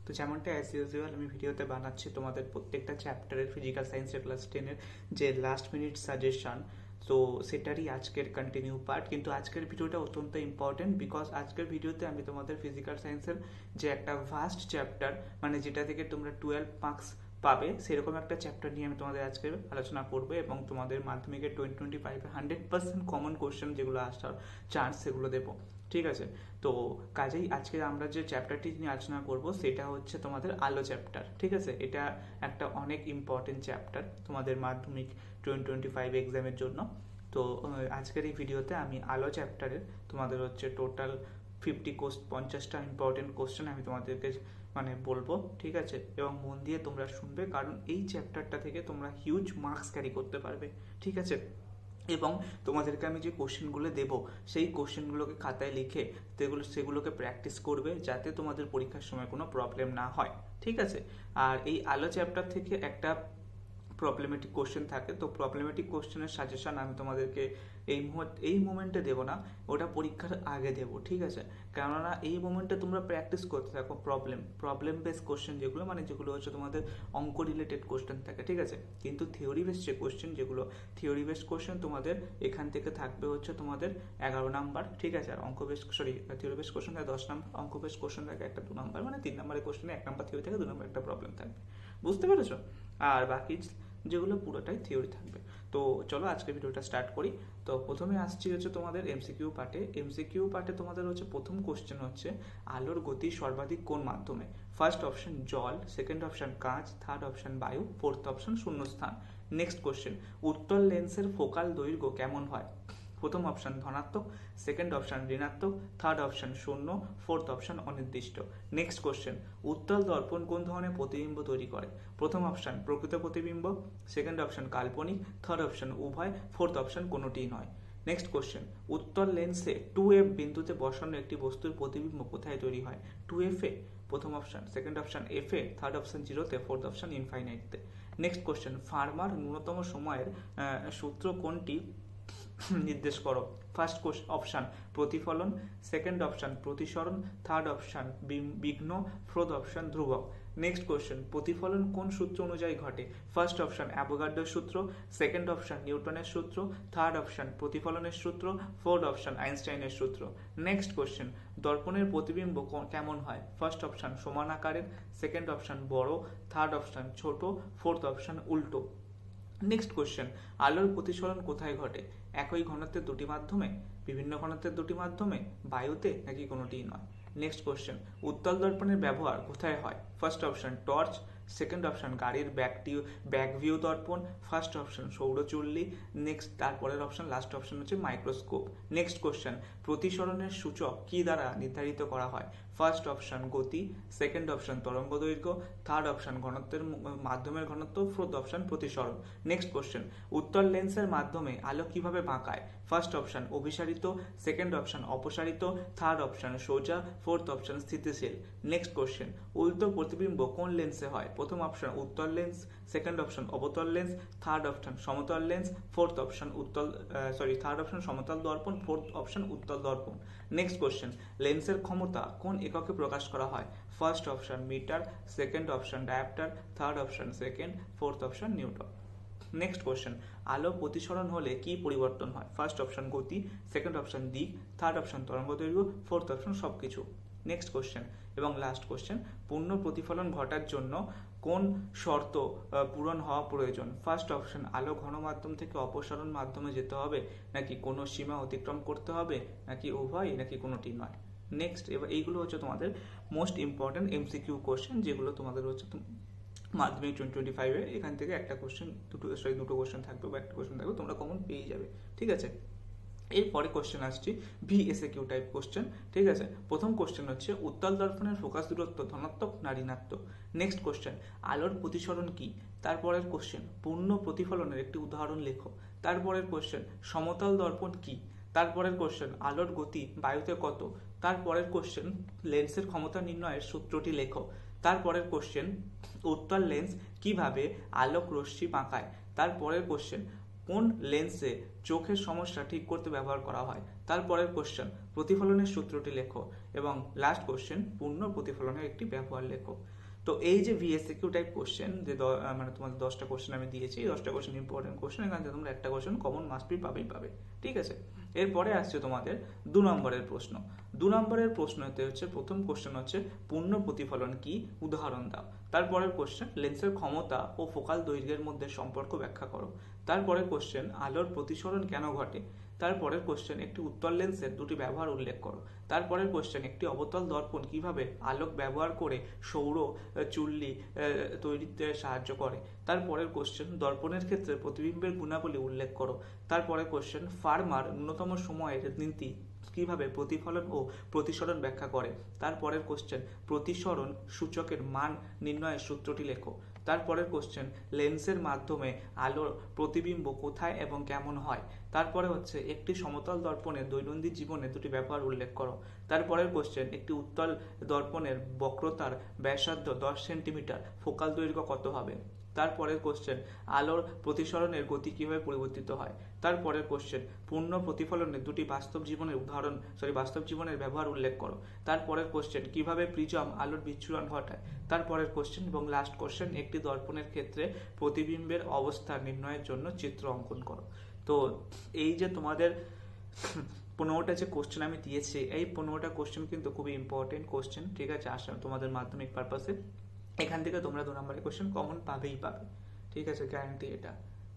তো যেমনটা as usual আমি ভিডিওতে বানাচ্ছি তোমাদের প্রত্যেকটা চ্যাপ্টারের ফিজিক্যাল সায়েন্সের ক্লাস 10-এর যে লাস্ট মিনিট সাজেশন, তো সেটারই আজকের কন্টিনিউ পার্ট। কিন্তু আজকের ভিডিওটা অত্যন্ত ইম্পর্টেন্ট, বিকজ আজকের ভিডিওতে আমি তোমাদের ফিজিক্যাল সায়েন্সের যে একটা ভাস্ট চ্যাপ্টার, মানে যেটা থেকে তোমরা 12 মার্কস পাবে, সেরকম একটা চ্যাপ্টার নিয়ে আমি তোমাদের আজকে আলোচনা করবো এবং তোমাদের মাধ্যমিকের 2025 100% কমন কোশ্চেন যেগুলো আসার চান্স সেগুলো দেবো। ঠিক আছে, তো কাজেই আজকে আমরা যে চ্যাপ্টারটি নিয়ে আলোচনা করব সেটা হচ্ছে তোমাদের আলো চ্যাপ্টার। ঠিক আছে, এটা একটা অনেক ইম্পর্টেন্ট চ্যাপ্টার তোমাদের মাধ্যমিক 2025 এক্সামের জন্য। তো আজকের এই ভিডিওতে আমি আলো চ্যাপ্টারের তোমাদের হচ্ছে টোটাল 50টা ইম্পর্টেন্ট কোশ্চেন আমি তোমাদেরকে মানে বলবো। ঠিক আছে, এবং মন দিয়ে তোমরা শুনবে, কারণ এই চ্যাপ্টারটা থেকে তোমরা হিউজ মার্কস ক্যারি করতে পারবে। ঠিক আছে, এবং তোমাদেরকে আমি যে কোশ্চেনগুলো দেবো সেই কোশ্চেনগুলোকে খাতায় লিখে সেগুলোকে প্র্যাকটিস করবে, যাতে তোমাদের পরীক্ষার সময় কোনো প্রবলেম না হয়। ঠিক আছে, আর এই আলো চ্যাপ্টার থেকে একটা প্রবলেমেটিক কোশ্চেন থাকে, তো প্রবলেমেটিক কোশ্চেনের সাজেশন আমি তোমাদেরকে এই মোমেন্টে দেবো না, ওটা পরীক্ষার আগে দেবো। ঠিক আছে, কেননা এই মোমেন্টে তোমরা প্র্যাকটিস করতে থাকো প্রবলেম বেস কোশ্চেন যেগুলো হচ্ছে তোমাদের অঙ্ক রিলেটেড কোশ্চেন থাকে। ঠিক আছে, কিন্তু থিওরি বেস যে কোশ্চেন, যেগুলো থিওরি বেস কোশ্চেন তোমাদের এখান থেকে থাকবে হচ্ছে তোমাদের 11 নাম্বার। ঠিক আছে, আর থিওরি বেস কোশ্চেন থাকে 10 নাম্বার, অঙ্ক বেস কোশ্চেন থাকে একটা 2 নাম্বার, মানে 3 নাম্বারের কোশ্চেনে 1 নাম্বার থিওরি থাকে, 2 নাম্বার একটা প্রবলেম থাকবে। বুঝতে পেরেছো? আর বাকি যেগুলো পুরোটাই থিওরি থাকবে। তো চলো আজকে ভিডিওটা স্টার্ট করি। তো প্রথমে আসছি হচ্ছে তোমাদের এমসিকিউ পার্টে তোমাদের হচ্ছে প্রথম কোশ্চেন হচ্ছে আলোর গতি সর্বাধিক কোন মাধ্যমে। ফার্স্ট অপশন জল, সেকেন্ড অপশন কাঁচ, থার্ড অপশন বায়ু, ফোর্থ অপশন শূন্যস্থান। নেক্সট কোশ্চেন, উত্তল লেন্সের ফোকাল দৈর্ঘ্য কেমন হয়। প্রথম অপশন ধনাত্মক, সেকেন্ড অপশন ঋণাত্মক, থার্ড অপশন শূন্য, ফোর্থ অপশন অনির্দিষ্ট। নেক্সট কোশ্চেন, উত্তল দর্পণ কোন ধরনের প্রতিবিম্ব তৈরি করে। প্রথম অপশন প্রকৃত প্রতিবিম্ব, সেকেন্ড অপশন কাল্পনিক, থার্ড অপশন উভয়, ফোর্থ অপশন কোনোটিই নয়। নেক্সট কোশ্চেন, উত্তল লেন্সে 2F বিন্দুতে বসানো একটি বস্তুর প্রতিবিম্ব কোথায় তৈরি হয়। 2F এ, প্রথম অপশন, সেকেন্ড অপশন F এ, থার্ড অপশন 0-তে, ফোর্থ অপশন ইনফাইনাইটতে। নেক্সট কোশ্চেন, ফার্মার ন্যূনতম সময়ের সূত্র কোনটি নির্দেশ করো। ফার্স্ট অপশন প্রতিফলন, সেকেন্ড অপশন প্রতিসরণ, থার্ড অপশন বিঘ্ন, ফোর্থ অপশন ধ্রুবক। নেক্সট কোশ্চেন, প্রতিফলন কোন সূত্র অনুযায়ী ঘটে। ফার্স্ট অপশন অ্যাভোগাড্রোর সূত্র, সেকেন্ড অপশন নিউটনের সূত্র, থার্ড অপশন প্রতিফলনের সূত্র, ফোর্থ অপশন আইনস্টাইনের সূত্র। নেক্সট কোশ্চেন, দর্পণের প্রতিবিম্ব কেমন হয়। ফার্স্ট অপশন সমান আকারের, সেকেন্ড অপশন বড়, থার্ড অপশন ছোট, ফোর্থ অপশন উল্টো। নেক্সট কোশ্চেন, আলোর প্রতিসরণ কোথায় ঘটে। একই ঘনত্বের দুটি মাধ্যমে, বিভিন্ন ঘনত্বের দুটি মাধ্যমে, বায়ুতে, নাকি কোনোটিই নয়। নেক্সট কোশ্চেন, উত্তল দর্পণের ব্যবহার কোথায় হয়। First option torch, second option গাড়ির ব্যাক ভিউ দর্পণ, ফার্স্ট অপশন সৌরচুল্লি, নেক্সট তারপরের অপশন লাস্ট অপশন হচ্ছে মাইক্রোস্কোপ। নেক্সট কোশ্চেন, প্রতিসরণের সূচক কি দ্বারা নির্ধারিত করা হয়। ফার্স্ট অপশন গতি, সেকেন্ড অপশন তরঙ্গ দৈর্ঘ্য, থার্ড অপশন ঘনত্বের মাধ্যমের ঘনত্ব, ফোর্থ অপশন প্রতিসরণ। নেক্সট কোশ্চেন, উত্তল লেন্সের মাধ্যমে আলো কিভাবে বাঁকায়। ফার্স্ট অপশন অভিসারিত, সেকেন্ড অপশন অপসারিত, থার্ড অপশন সোজা, ফোর্থ অপশন স্থিতিশীল। নেক্সট কোশ্চেন, উল্টো প্রতিবিম্ব কোন লেন্সে হয়। প্রথম অপশন উত্তল লেন্স, সেকেন্ড অপশন অবতল লেন্স, থার্ড অপশন সমতল লেন্স, থার্ড অপশন সমতল দর্পণ, ফোর্থ অপশন উত্তল দর্পণ। নেক্সট কোশ্চেন, লেন্সের ক্ষমতা কোন এককে প্রকাশ করা হয়। First option metre, second option dioptre, third option second, fourth option newton. Next question, আলো প্রতিসরণ হলে কি পরিবর্তন হয়। ফার্স্ট অপশন গতি, সেকেন্ড অপশন দিক, থার্ড অপশন তরঙ্গ দৈর্ঘ্য, ফোর্থ অপশন সবকিছু। নেক্সট কোশ্চেন এবং লাস্ট কোশ্চেন, পূর্ণ প্রতিফলন ঘটার জন্য কোন শর্ত পূরণ হওয়া প্রয়োজন। ফার্স্ট অপশন আলো ঘন মাধ্যম থেকে অপসারণ মাধ্যমে যেতে হবে, নাকি কোনো সীমা অতিক্রম করতে হবে, নাকি উভয়, নাকি কোনোটি নয়। নেক্সট, এবার এইগুলো হচ্ছে তোমাদের মোস্ট ইম্পর্টেন্ট এমসিকিউ কোশ্চেন, যেগুলো তোমাদের হচ্ছে মাধ্যমিক 2025 এখান থেকে একটা কোশ্চেন দুটো কোশ্চেন থাকবে বা একটা কোশ্চেন থাকবে, তোমরা কমন পেয়ে যাবে। ঠিক আছে, এরপরে কোশ্চেন আসছি ভিএসএকিউ টাইপ কোশ্চেন। ঠিক আছে, প্রথম কোশ্চেন হচ্ছে উত্তল দর্পণের ফোকাস দূরত্ব ধনাত্মক না ঋণাত্মক। নেক্সট কোশ্চেন, আলোর প্রতিসরণ কি। তারপরের কোশ্চেন, পূর্ণ প্রতিফলনের একটি উদাহরণ লেখো। তারপরের কোশ্চেন, সমতল দর্পণ কি। তারপরের কোশ্চেন, আলোর গতি বায়ুতে কত। তারপরের কোশ্চেন, লেন্সের ক্ষমতা নির্ণয়ের সূত্রটি লেখো। তারপরের কোশ্চেন, উত্তল লেন্স কিভাবে আলোক রশ্মি বাঁকায়। তারপরের কোশ্চেন, কোন লেন্সে চোখের সমস্যা ঠিক করতে ব্যবহার করা হয়। তারপরের কোশ্চেন, প্রতিফলনের সূত্রটি লেখো এবং লাস্ট কোশ্চেন পূর্ণ প্রতিফলনের একটি ব্যবহার লেখো। তো এই যে ভিএসকিউ টাইপ কোশ্চেন যে মানে তোমাদের 10টা কোশ্চেন আমি দিয়েছি, এই 10টা কোশ্চেন ইম্পর্টেন্ট কোশ্চেন, এখান থেকে তোমরা একটা কোশ্চেন কমন মাস্ট বি পাবেই পাবে। ঠিক আছে, এরপরে আসছে তোমাদের 2 নম্বরের প্রশ্ন। 2 নম্বরের প্রশ্নতে হচ্ছে প্রথম কোশ্চেন হচ্ছে পূর্ণ প্রতিফলন কি, উদাহরণ দাও। তারপরের কোশ্চেন লেন্সের ক্ষমতা ও ফোকাল দৈর্ঘ্যের মধ্যে সম্পর্ক ব্যাখ্যা করো। তারপরের কোশ্চেন আলোর প্রতিসরণ কেন ঘটে। তারপরের কোশ্চেন একটি উত্তল লেন্সের দুটি ব্যবহার উল্লেখ করো। তারপরের কোশ্চেন একটি অবতল দর্পণ কিভাবে আলোক ব্যবহার করে সৌর চুল্লি তৈরিতে সাহায্য করে। তারপরের কোশ্চেন দর্পণের ক্ষেত্রে প্রতিবিম্বের গুণাবলী উল্লেখ করো। তারপরের কোশ্চেন ফার্মার ন্যূনতম সময়ের নীতি কিভাবে প্রতিফলন ও প্রতিসরণ ব্যাখ্যা করে। তারপরের কোশ্চেন প্রতিসরণ সূচকের মান নির্ণয়ের সূত্রটি লেখো। তারপরের কোশ্চেন লেন্সের মাধ্যমে আলোর প্রতিবিম্ব কোথায় এবং কেমন হয়। তারপরে হচ্ছে একটি সমতল দর্পণের দৈনন্দিন জীবনে দুটি ব্যবহার উল্লেখ করো। তারপরের কোশ্চেন একটি উত্তল দর্পণের বক্রতার ব্যাসার্ধ 10 সেন্টিমিটার, ফোকাল দৈর্ঘ্য কত হবে। তারপরের কোশ্চেন আলোর প্রতিসরণের গতি কিভাবে পরিবর্তিত হয়। তারপরের কোশ্চেন পূর্ণ প্রতিফলনের দুটি বাস্তব জীবনের ব্যবহার উল্লেখ করো। তারপরের কোশ্চেন কিভাবে প্রিজম আলোর বিচ্ছুরণ ঘটায়। তারপরের কোশ্চেন এবং লাস্ট কোশ্চেন একটি দর্পণের ক্ষেত্রে প্রতিবিম্বের অবস্থা নির্ণয়ের জন্য চিত্র অঙ্কন করো। তো এই যে তোমাদের 15টা যে কোশ্চেন আমি দিয়েছি, এই 15টা কোশ্চেন কিন্তু খুবই ইম্পর্টেন্ট কোশ্চেন। ঠিক আছে, আসলে তোমাদের মাধ্যমিক পারপাসে এখান থেকে তোমরা 2 নম্বরের কোশ্চেন কমন পাবেই পাবে। ঠিক আছে, গ্যারান্টি, এটা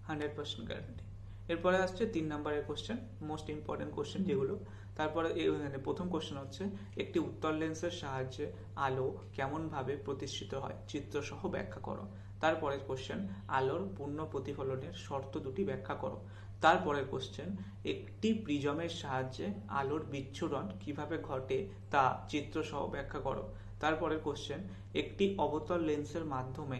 100% গ্যারান্টি। এরপরে আসছে 3 নম্বরের কোশ্চেন, মোস্ট ইম্পর্টেন্ট কোশ্চেন যেগুলো। তারপরে প্রথম কোশ্চেন হচ্ছে একটি উত্তল লেন্সের সাহায্যে আলো কেমনভাবে প্রতিষ্ঠিত হয়, চিত্রসহ ব্যাখ্যা করো। তারপরের কোশ্চেন আলোর পূর্ণ প্রতিফলনের শর্ত দুটি ব্যাখ্যা করো। তারপরের কোশ্চেন একটি প্রিজমের সাহায্যে আলোর বিচ্ছুরণ কিভাবে ঘটে তা চিত্রসহ ব্যাখ্যা করো। তারপরের কোশ্চেন একটি অবতল লেন্সের মাধ্যমে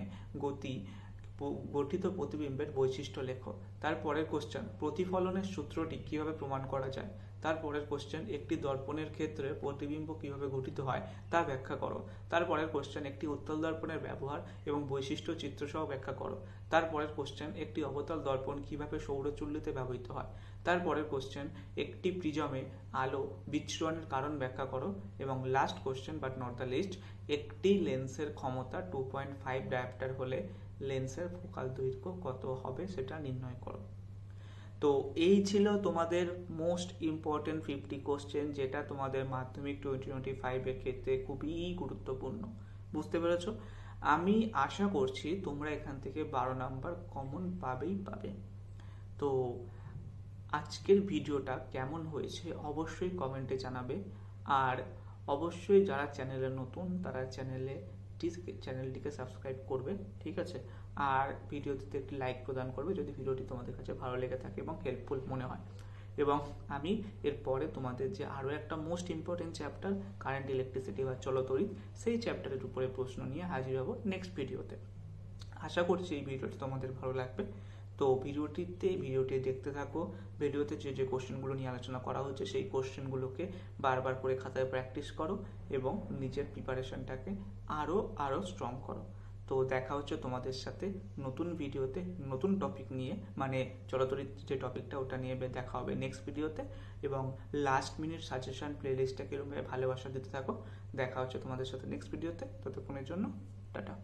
গঠিত প্রতিবিম্বের বৈশিষ্ট্য লেখো। তারপরের কোশ্চেন প্রতিফলনের সূত্রটি কিভাবে প্রমাণ করা যায়। তারপরের কোশ্চেন একটি দর্পণের ক্ষেত্রে প্রতিবিম্ব কিভাবে গঠিত হয় তা ব্যাখ্যা করো। তারপরের কোশ্চেন একটি উত্তল দর্পণের ব্যবহার এবং বৈশিষ্ট্য চিত্রসহ ব্যাখ্যা করো। তারপরের কোশ্চেন একটি অবতল দর্পণ কিভাবে সৌরচুল্লিতে ব্যবহৃত হয়। তারপরের কোশ্চেন একটি প্রিজমে আলো বিচ্ছুরণের কারণ ব্যাখ্যা করো। এবং last question but not the least, একটি লেন্সের ক্ষমতা 2.5 ডায়াপ্টার হলে লেন্সের ফোকাল দৈর্ঘ্য কত হবে সেটা নির্ণয় করো। তো এই ছিল তোমাদের মোস্ট ইম্পর্টেন্ট 50 কোশ্চেন, যেটা তোমাদের মাধ্যমিক 2025 এর ক্ষেত্রে খুবই গুরুত্বপূর্ণ। বুঝতে পেরেছো? আমি আশা করছি তোমরা এখান থেকে 12 নাম্বার কমন পাবেই পাবে। তো আজকের ভিডিওটা কেমন হয়েছে অবশ্যই কমেন্টে জানাবে। আর অবশ্যই যারা চ্যানেলে নতুন তারা চ্যানেলটিকে সাবস্ক্রাইব করবে। ঠিক আছে, আর ভিডিওটিতে একটি লাইক প্রদান করবে যদি ভিডিওটি তোমাদের কাছে ভালো লেগে থাকে এবং হেল্পফুল মনে হয়। এবং আমি এরপরে তোমাদের যে আরও একটা most important chapter current electricity বা চলতড়িৎ, সেই চ্যাপ্টারের উপরে প্রশ্ন নিয়ে হাজির হব নেক্সট ভিডিওতে। আশা করছি এই ভিডিওটি তোমাদের ভালো লাগবে। তো ভিডিওটি দেখতে থাকো। ভিডিওতে যে কোশ্চেনগুলো নিয়ে আলোচনা করা হচ্ছে সেই কোশ্চেনগুলোকে বারবার করে খাতায় প্র্যাকটিস করো এবং নিজের প্রিপারেশনটাকে আরও স্ট্রং করো। তো দেখা হচ্ছে তোমাদের সাথে নতুন ভিডিওতে, নতুন টপিক নিয়ে, মানে চলতড়িৎ যে টপিকটা ওটা নিয়ে দেখা হবে নেক্সট ভিডিওতে। এবং লাস্ট মিনিট সাজেশন প্লেলিস্টটাকে এরকমভাবে ভালোবাসা দিতে থাকো। দেখা হচ্ছে তোমাদের সাথে নেক্সট ভিডিওতে। ততক্ষণের জন্য টাটা।